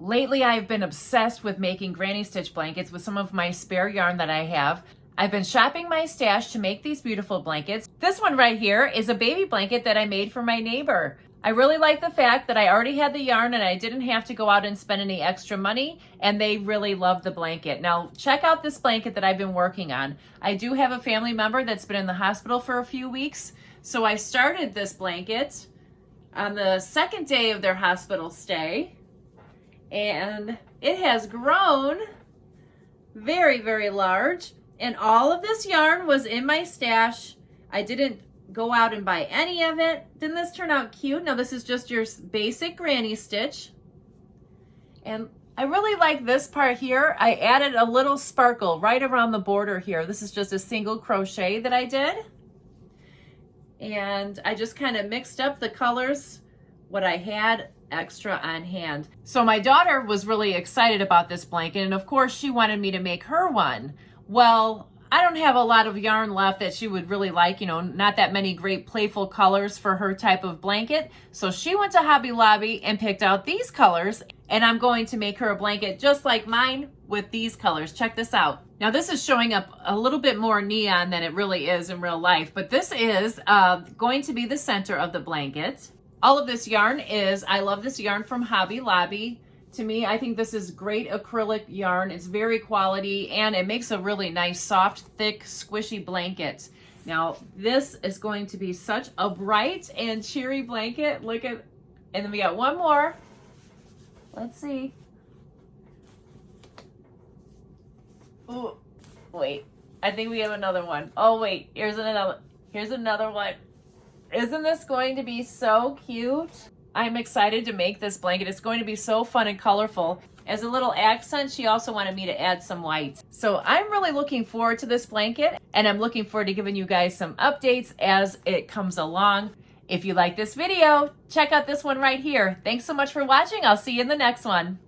Lately, I've been obsessed with making granny stitch blankets with some of my spare yarn that I have. I've been shopping my stash to make these beautiful blankets. This one right here is a baby blanket that I made for my neighbor. I really like the fact that I already had the yarn and I didn't have to go out and spend any extra money, and they really love the blanket. Now, check out this blanket that I've been working on. I do have a family member that's been in the hospital for a few weeks, so I started this blanket on the second day of their hospital stay, and it has grown very, very large, and all of this yarn was in my stash. I didn't go out and buy any of it. Didn't this turn out cute? Now this is just your basic granny stitch. And I really like this part here. I added a little sparkle right around the border here. This is just a single crochet that I did. And I just kind of mixed up the colors, what I had extra on hand. So my daughter was really excited about this blanket, and of course she wanted me to make her one. Well, I don't have a lot of yarn left that she would really like, you know, not that many great playful colors for her type of blanket. So she went to Hobby Lobby and picked out these colors, and I'm going to make her a blanket just like mine with these colors. Check this out. Now this is showing up a little bit more neon than it really is in real life, but this is going to be the center of the blanket. All of this yarn I love this yarn from Hobby Lobby. To me, I think this is great acrylic yarn. It's very quality, and it makes a really nice, soft, thick, squishy blanket. Now, this is going to be such a bright and cheery blanket. Look at, and then we got one more. Let's see. Oh, wait. I think we have another one. Oh, wait. Here's another one. Isn't this going to be so cute? I'm excited to make this blanket. It's going to be so fun and colorful. As a little accent, she also wanted me to add some white. So I'm really looking forward to this blanket, and I'm looking forward to giving you guys some updates as it comes along. If you like this video, check out this one right here. Thanks so much for watching. I'll see you in the next one.